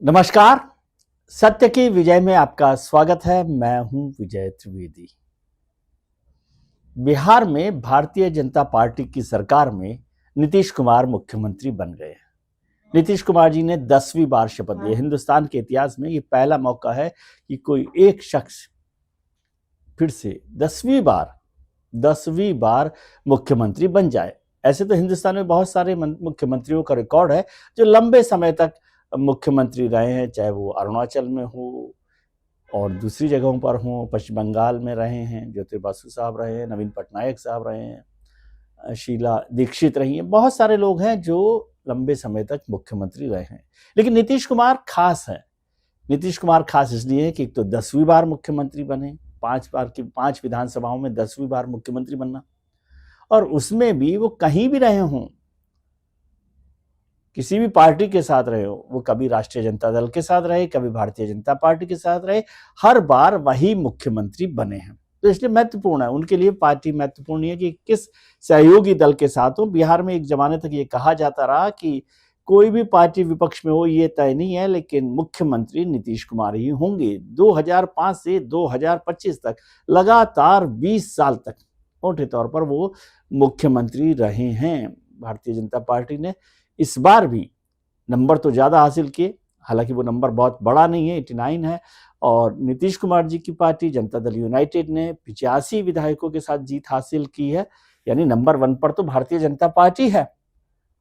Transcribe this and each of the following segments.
नमस्कार। सत्य की विजय में आपका स्वागत है। मैं हूं विजय त्रिवेदी। बिहार में भारतीय जनता पार्टी की सरकार में नीतीश कुमार मुख्यमंत्री बन गए हैं। नीतीश कुमार जी ने 10वीं बार शपथ ली। हिंदुस्तान के इतिहास में ये पहला मौका है कि कोई एक शख्स फिर से 10वीं बार मुख्यमंत्री बन जाए। ऐसे तो हिंदुस्तान में बहुत सारे मुख्यमंत्रियों का रिकॉर्ड है जो लंबे समय तक मुख्यमंत्री रहे हैं, चाहे वो अरुणाचल में हो और दूसरी जगहों पर हों। पश्चिम बंगाल में रहे हैं, ज्योति बासु साहब रहे हैं, नवीन पटनायक साहब रहे हैं, शीला दीक्षित रही हैं। बहुत सारे लोग हैं जो लंबे समय तक मुख्यमंत्री रहे हैं, लेकिन नीतीश कुमार खास है। नीतीश कुमार खास इसलिए है कि एक तो 10वीं बार मुख्यमंत्री बने, 5 विधानसभाओं में 10वीं बार मुख्यमंत्री बनना, और उसमें भी वो कहीं भी रहे हों, किसी भी पार्टी के साथ रहे हो, वो कभी राष्ट्रीय जनता दल के साथ रहे, कभी भारतीय जनता पार्टी के साथ रहे, हर बार वही मुख्यमंत्री बने हैं। तो इसलिए महत्वपूर्ण है उनके लिए। पार्टी महत्वपूर्ण है कि किस सहयोगी दल के साथ हो। बिहार में एक जमाने तक ये कहा जाता रहा कि कोई भी पार्टी विपक्ष में हो ये तय नहीं है, लेकिन मुख्यमंत्री नीतीश कुमार ही होंगे। 2005 से 2025 तक लगातार 20 साल तक मोटे तौर पर वो मुख्यमंत्री रहे हैं। भारतीय जनता पार्टी ने इस बार भी नंबर तो ज्यादा हासिल किए, हालांकि वो नंबर बहुत बड़ा नहीं है, 89 है। और नीतीश कुमार जी की पार्टी जनता दल यूनाइटेड ने 85 विधायकों के साथ जीत हासिल की है, यानी नंबर 1 पर तो भारतीय जनता पार्टी है।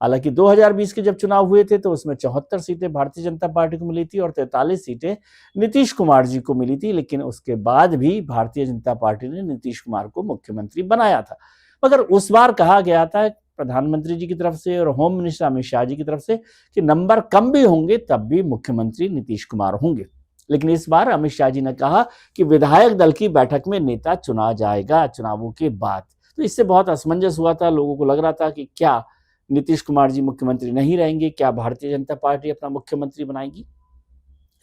हालांकि 2020 के जब चुनाव हुए थे तो उसमें 74 सीटें भारतीय जनता पार्टी को मिली थी और 43 सीटें नीतीश कुमार जी को मिली थी, लेकिन उसके बाद भी भारतीय जनता पार्टी ने नीतीश कुमार को मुख्यमंत्री बनाया था। मगर उस बार कहा गया था प्रधानमंत्री जी की तरफ से और होम मिनिस्टर अमित शाह जी की तरफ से कि नंबर कम भी होंगे तब भी मुख्यमंत्री नीतीश कुमार होंगे। लेकिन इस बार अमित शाह जी ने कहा कि विधायक दल की बैठक में नेता चुना जाएगा चुनावों के बाद। तो इससे बहुत असमंजस हुआ था, लोगों को लग रहा था कि क्या नीतीश कुमार जी मुख्यमंत्री नहीं रहेंगे, क्या भारतीय जनता पार्टी अपना मुख्यमंत्री बनाएगी।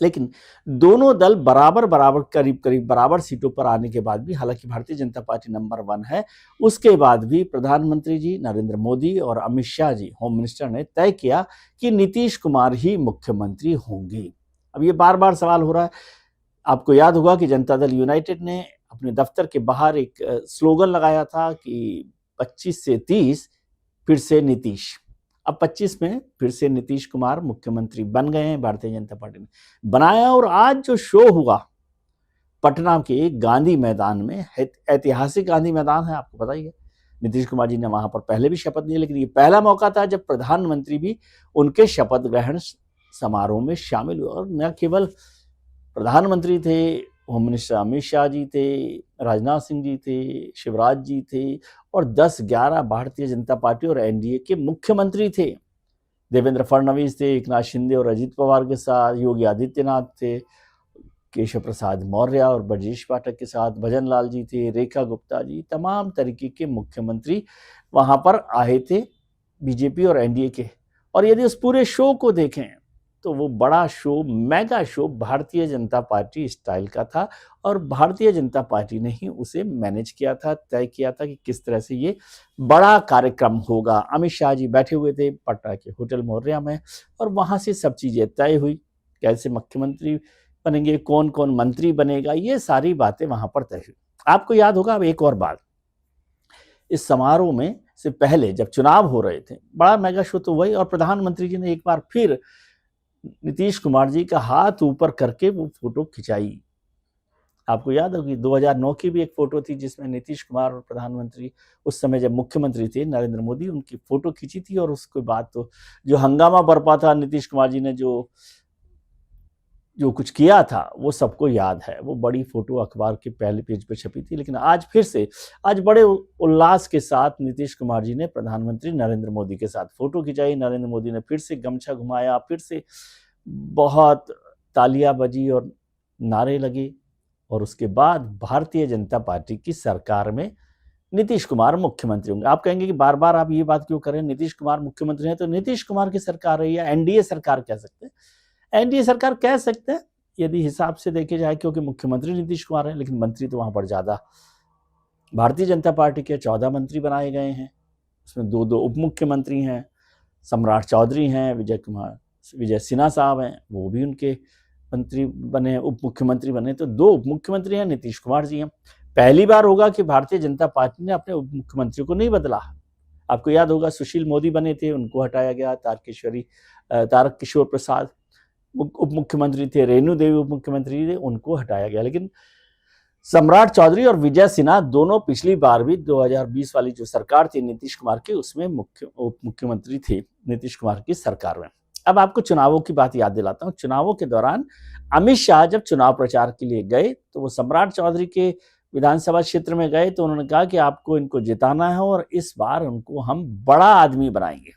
लेकिन दोनों दल बराबर बराबर करीब करीब बराबर सीटों पर आने के बाद भी, हालांकि भारतीय जनता पार्टी नंबर 1 है, उसके बाद भी प्रधानमंत्री जी नरेंद्र मोदी और अमित शाह जी होम मिनिस्टर ने तय किया कि नीतीश कुमार ही मुख्यमंत्री होंगे। अब ये बार बार सवाल हो रहा है। आपको याद होगा कि जनता दल यूनाइटेड ने अपने दफ्तर के बाहर एक स्लोगन लगाया था कि 25 से 30 फिर से नीतीश। अब 25 में फिर से नीतीश कुमार मुख्यमंत्री बन गए हैं, भारतीय जनता पार्टी ने बनाया। और आज जो शो हुआ पटना के गांधी मैदान में, ऐतिहासिक गांधी मैदान है, आपको पता ही है। नीतीश कुमार जी ने वहां पर पहले भी शपथ ली, लेकिन ये पहला मौका था जब प्रधानमंत्री भी उनके शपथ ग्रहण समारोह में शामिल हुए। और न केवल प्रधानमंत्री थे, होम मिनिस्टर अमित शाह जी थे, राजनाथ सिंह जी थे, शिवराज जी थे, और 10-11 भारतीय जनता पार्टी और एनडीए के मुख्यमंत्री थे। देवेंद्र फडणवीस थे, एकनाथ शिंदे और अजित पवार के साथ, योगी आदित्यनाथ थे, केशव प्रसाद मौर्य और ब्रजेश पाठक के साथ भजन लाल जी थे, रेखा गुप्ता जी, तमाम तरीके के मुख्यमंत्री वहां पर आए थे, बीजेपी और एनडीए के। और यदि उस पूरे शो को देखें तो वो बड़ा show, mega show Bharatiya Janata party style का था, और भारतीय जनता पार्टी ने ही उसे मैनेज किया था, तय किया था कि किस तरह से ये बड़ा कार्यक्रम होगा। अमित शाह जी बैठे हुए थे पटना के होटल मौर्या में, और वहां से सब चीजें तय हुई, कैसे मुख्यमंत्री बनेंगे, कौन कौन मंत्री बनेगा, ये सारी बातें वहां पर तय हुई। आपको याद होगा, अब एक और बात, इस समारोह में से पहले जब चुनाव हो रहे थे, बड़ा मेगा शो तो वही, और प्रधानमंत्री जी ने एक बार फिर नीतीश कुमार जी का हाथ ऊपर करके वो फोटो खिंचाई। आपको याद होगी 2009 की भी एक फोटो थी जिसमें नीतीश कुमार और प्रधानमंत्री, उस समय जब मुख्यमंत्री थे नरेंद्र मोदी, उनकी फोटो खींची थी। और उसके बाद तो जो हंगामा बरपा था, नीतीश कुमार जी ने जो कुछ किया था वो सबको याद है। वो बड़ी फोटो अखबार के पहले पेज पर छपी थी। लेकिन आज फिर से, आज बड़े उल्लास के साथ नीतीश कुमार जी ने प्रधानमंत्री नरेंद्र मोदी के साथ फोटो खिंचाई। नरेंद्र मोदी ने फिर से गमछा घुमाया, फिर से बहुत तालियां बजी और नारे लगे, और उसके बाद भारतीय जनता पार्टी की सरकार में नीतीश कुमार मुख्यमंत्री होंगे। आप कहेंगे कि बार बार आप ये बात क्यों करें, नीतीश कुमार मुख्यमंत्री हैं तो नीतीश कुमार की सरकार रही है, एनडीए सरकार कह सकते हैं। एनडीए सरकार कह सकते हैं यदि हिसाब से देखे जाए, क्योंकि मुख्यमंत्री नीतीश कुमार है, लेकिन मंत्री तो वहां पर ज्यादा भारतीय जनता पार्टी के 14 मंत्री बनाए गए हैं। उसमें 2-2 उप मुख्यमंत्री हैं, सम्राट चौधरी हैं, विजय कुमार विजय सिन्हा साहब हैं, वो भी उनके मंत्री बने, उप मुख्यमंत्री बने। तो 2 उप मुख्यमंत्री हैं, नीतीश कुमार जी हैं। पहली बार होगा कि भारतीय जनता पार्टी ने अपने उप मुख्यमंत्री को नहीं बदला। आपको याद होगा सुशील मोदी बने थे, उनको हटाया गया। तारक किशोर प्रसाद उप मुख्यमंत्री थे, रेणु देवी उप मुख्यमंत्री थे, उनको हटाया गया। लेकिन सम्राट चौधरी और विजय सिन्हा दोनों पिछली बार भी 2020 वाली जो सरकार थी नीतीश कुमार की, उसमें उप मुख्यमंत्री थे नीतीश कुमार की सरकार में। अब आपको चुनावों की बात याद दिलाता हूं। चुनावों के दौरान अमित शाह जब चुनाव प्रचार के लिए गए तो वो सम्राट चौधरी के विधानसभा क्षेत्र में गए, तो उन्होंने कहा कि आपको इनको जिताना है और इस बार उनको हम बड़ा आदमी बनाएंगे।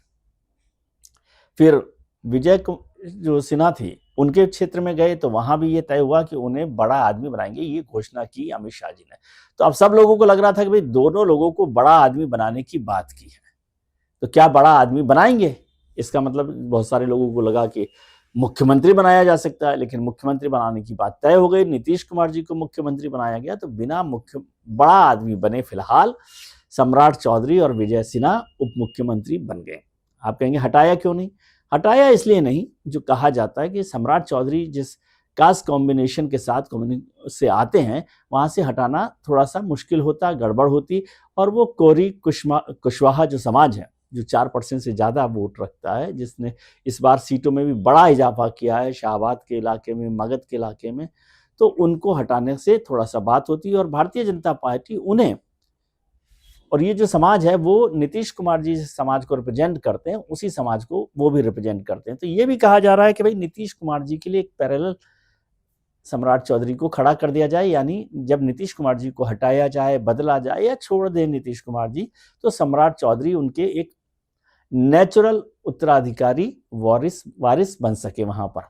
फिर विजय जो सिन्हा थी उनके क्षेत्र में गए तो वहां भी ये तय हुआ कि उन्हें बड़ा आदमी बनाएंगे, ये घोषणा की अमित शाह जी ने। तो अब सब लोगों को लग रहा था कि भाई दोनों लोगों को बड़ा आदमी बनाने की बात की है, तो क्या बड़ा आदमी बनाएंगे? इसका मतलब बहुत सारे लोगों को लगा कि मुख्यमंत्री बनाया जा सकता है, लेकिन मुख्यमंत्री बनाने की बात तय हो गई, नीतीश कुमार जी को मुख्यमंत्री बनाया गया। तो बिना बड़ा आदमी बने फिलहाल सम्राट चौधरी और विजय सिन्हा उप मुख्यमंत्री बन गए। आप कहेंगे हटाया क्यों नहीं? हटाया इसलिए नहीं, जो कहा जाता है कि सम्राट चौधरी जिस कास्ट कॉम्बिनेशन के साथ से आते हैं, वहां से हटाना थोड़ा सा मुश्किल होता, गड़बड़ होती, और वो कोरी कुशवाहा जो समाज है, जो 4% से ज्यादा वोट रखता है, जिसने इस बार सीटों में भी बड़ा इजाफा किया है, शाहबाद के इलाके में, मगध के इलाके में, तो उनको हटाने से थोड़ा सा बात होती है। और भारतीय जनता पार्टी उन्हें, और ये जो समाज है वो नीतीश कुमार जी समाज को रिप्रेजेंट करते हैं, उसी समाज को वो भी रिप्रेजेंट करते हैं। तो ये भी कहा जा रहा है कि भाई नीतीश कुमार जी के लिए एक पैरेलल सम्राट चौधरी को खड़ा कर दिया जाए, यानी जब नीतीश कुमार जी को हटाया जाए, बदला जाए या छोड़ दे नीतीश कुमार जी, तो सम्राट चौधरी उनके एक नेचुरल उत्तराधिकारी वारिस बन सके वहां पर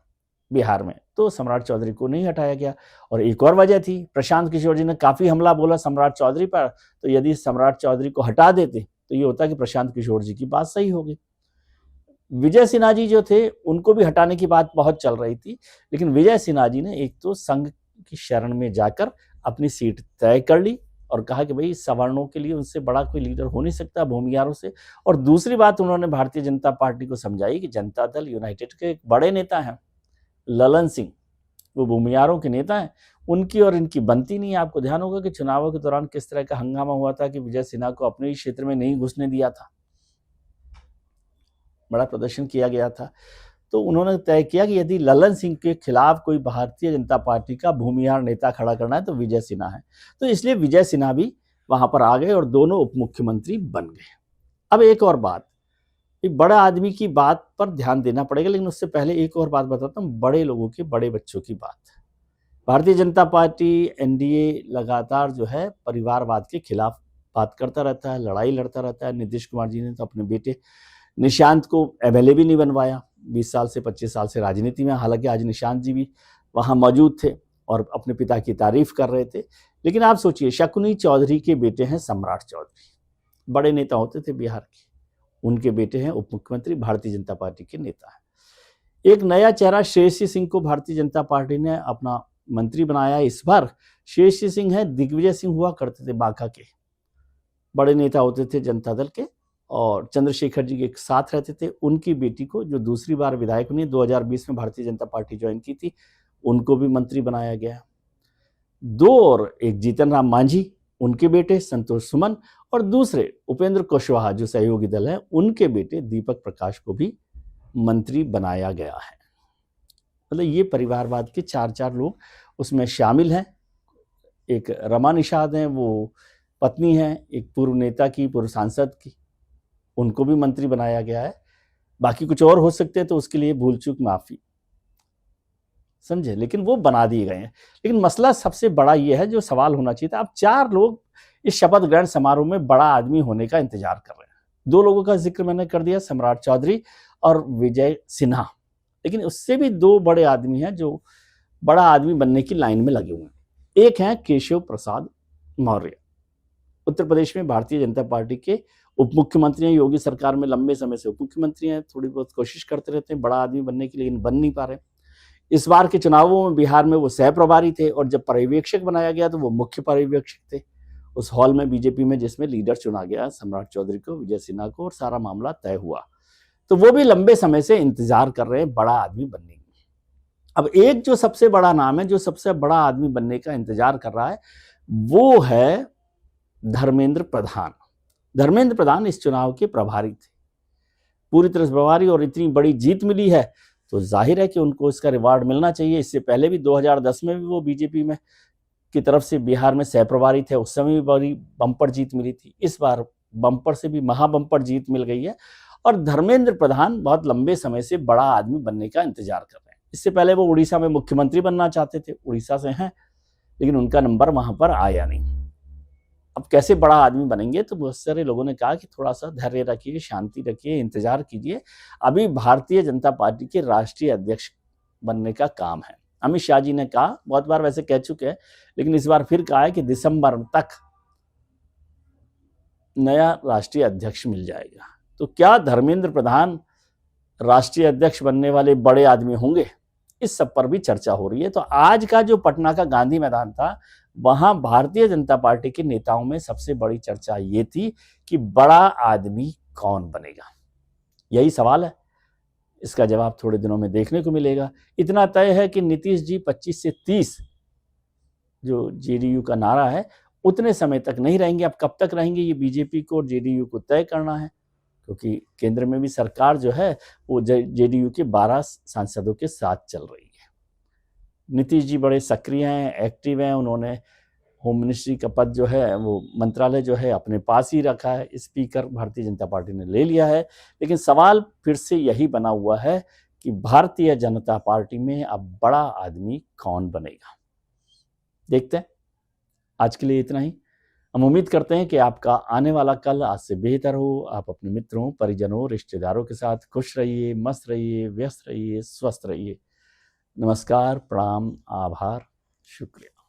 बिहार में। तो सम्राट चौधरी को नहीं हटाया गया। और एक और वजह थी, प्रशांत किशोर जी ने काफी हमला बोला सम्राट चौधरी पर, तो यदि सम्राट चौधरी को हटा देते तो ये होता कि प्रशांत किशोर जी की बात सही होगी। विजय सिन्हा जी जो थे उनको भी हटाने की बात बहुत चल रही थी, लेकिन विजय सिन्हा जी ने एक तो संघ की शरण में जाकर अपनी सीट तय कर ली और कहा कि भाई सवर्णों के लिए उनसे बड़ा कोई लीडर हो नहीं सकता भूमिहारों से। और दूसरी बात उन्होंने भारतीय जनता पार्टी को समझाई कि जनता दल यूनाइटेड के एक बड़े नेता हैं ललन सिंह, वो भूमिहारों के नेता हैं, उनकी और इनकी बनती नहीं है। आपको ध्यान होगा कि चुनावों के दौरान किस तरह का हंगामा हुआ था कि विजय सिन्हा को अपने ही क्षेत्र में नहीं घुसने दिया था, बड़ा प्रदर्शन किया गया था। तो उन्होंने तय किया कि यदि ललन सिंह के खिलाफ कोई भारतीय जनता पार्टी का भूमिहार नेता खड़ा करना है तो विजय सिन्हा है। तो इसलिए विजय सिन्हा भी वहां पर आ गए और दोनों उप मुख्यमंत्री बन गए। अब एक और बात, एक बड़ा आदमी की बात पर ध्यान देना पड़ेगा, लेकिन उससे पहले एक और बात बताता हूँ, बड़े लोगों के बड़े बच्चों की बात। भारतीय जनता पार्टी एनडीए लगातार जो है परिवारवाद के खिलाफ बात करता रहता है, लड़ाई लड़ता रहता है। नीतीश कुमार जी ने तो अपने बेटे निशांत को एमएलए भी नहीं बनवाया, 20 साल से 25 साल से राजनीति में, हालांकि आज निशांत जी भी वहां मौजूद थे और अपने पिता की तारीफ कर रहे थे। लेकिन आप सोचिए, शकुनी चौधरी के बेटे हैं सम्राट चौधरी, बड़े नेता होते थे बिहार के, उनके बेटे हैं उप मुख्यमंत्री, भारतीय जनता पार्टी के नेता हैं। एक नया चेहरा श्रेयसी सिंह को भारतीय जनता पार्टी ने अपना मंत्री बनाया। इस बार श्रेयसी सिंह है, दिग्विजय सिंह हुआ करते थे बांका के, बड़े नेता होते थे जनता दल के और चंद्रशेखर जी के साथ रहते थे। उनकी बेटी को, जो दूसरी बार विधायक ने 2020 में भारतीय जनता पार्टी ज्वाइन की थी, उनको भी मंत्री बनाया गया। 2 और एक जीतन राम मांझी, उनके बेटे संतोष सुमन, और दूसरे उपेंद्र कुशवाहा जो सहयोगी दल है, उनके बेटे दीपक प्रकाश को भी मंत्री बनाया गया है। मतलब ये परिवारवाद के 4 लोग उसमें शामिल हैं। एक रमा निषाद हैं, वो पत्नी है एक पूर्व नेता की, पूर्व सांसद की, उनको भी मंत्री बनाया गया है। बाकी कुछ और हो सकते हैं तो उसके लिए भूल चूक माफी, समझे, लेकिन वो बना दिए गए हैं। लेकिन मसला सबसे बड़ा ये है, जो सवाल होना चाहिए था, अब 4 लोग इस शपथ ग्रहण समारोह में बड़ा आदमी होने का इंतजार कर रहे हैं। 2 लोगों का जिक्र मैंने कर दिया, सम्राट चौधरी और विजय सिन्हा, लेकिन उससे भी 2 बड़े आदमी हैं जो बड़ा आदमी बनने की लाइन में लगे हुए हैं। एक है केशव प्रसाद मौर्य, उत्तर प्रदेश में भारतीय जनता पार्टी के उप मुख्यमंत्री हैं, योगी सरकार में लंबे समय से उप मुख्यमंत्री हैं, थोड़ी बहुत कोशिश करते रहते हैं बड़ा आदमी बनने की, लेकिन बन नहीं पा रहे। इस बार के चुनावों में बिहार में वो सह प्रभारी थे और जब पर्यवेक्षक बनाया गया तो वो मुख्य पर्यवेक्षक थे उस हॉल में बीजेपी में, जिसमें लीडर चुना गया सम्राट चौधरी को, विजय सिन्हा को, और सारा मामला तय हुआ। तो वो भी लंबे समय से इंतजार कर रहे हैं बड़ा आदमी बनने की। अब एक जो सबसे बड़ा नाम है, जो सबसे बड़ा आदमी बनने का इंतजार कर रहा है, वो है धर्मेंद्र प्रधान। धर्मेंद्र प्रधान इस चुनाव के प्रभारी थे, पूरी तरह से प्रभारी, और इतनी बड़ी जीत मिली है तो जाहिर है कि उनको इसका रिवार्ड मिलना चाहिए। इससे पहले भी 2010 में भी वो बीजेपी में की तरफ से बिहार में सह प्रभारी थे, उस समय भी बड़ी बम्पर जीत मिली थी। इस बार बम्पर से भी महा बम्पर जीत मिल गई है, और धर्मेंद्र प्रधान बहुत लंबे समय से बड़ा आदमी बनने का इंतजार कर रहे हैं। इससे पहले वो उड़ीसा में मुख्यमंत्री बनना चाहते थे, उड़ीसा से हैं, लेकिन उनका नंबर वहां पर आया नहीं। अब कैसे बड़ा आदमी बनेंगे, तो बहुत सारे लोगों ने कहा कि थोड़ा सा धैर्य रखिए, शांति रखिए, इंतजार कीजिए। अभी भारतीय जनता पार्टी के राष्ट्रीय अध्यक्ष बनने का काम है। अमित शाह जी ने कहा, बहुत बार वैसे कह चुके हैं, लेकिन इस बार फिर कहा है कि दिसंबर तक नया राष्ट्रीय अध्यक्ष मिल जाएगा। तो क्या धर्मेंद्र प्रधान राष्ट्रीय अध्यक्ष बनने वाले बड़े आदमी होंगे, इस सब पर भी चर्चा हो रही है। तो आज का जो पटना का गांधी मैदान था, वहां भारतीय जनता पार्टी के नेताओं में सबसे बड़ी चर्चा ये थी कि बड़ा आदमी कौन बनेगा। यही सवाल है, इसका जवाब थोड़े दिनों में देखने को मिलेगा। इतना तय है कि नीतीश जी 25 से 30 जो जेडीयू का नारा है, उतने समय तक नहीं रहेंगे। अब कब तक रहेंगे, ये बीजेपी को और जेडीयू को तय करना है, क्योंकि केंद्र में भी सरकार जो है वो जेडीयू के 12 सांसदों के साथ चल रही है। नीतीश जी बड़े सक्रिय हैं, एक्टिव हैं। उन्होंने होम मिनिस्ट्री का पद जो है, वो मंत्रालय जो है अपने पास ही रखा है। स्पीकर भारतीय जनता पार्टी ने ले लिया है। लेकिन सवाल फिर से यही बना हुआ है कि भारतीय जनता पार्टी में अब बड़ा आदमी कौन बनेगा। देखते हैं। आज के लिए इतना ही। हम उम्मीद करते हैं कि आपका आने वाला कल आज से बेहतर हो। आप अपने मित्रों, परिजनों, रिश्तेदारों के साथ खुश रहिए, मस्त रहिए, व्यस्त रहिए, स्वस्थ रहिए। नमस्कार, प्रणाम, आभार, शुक्रिया।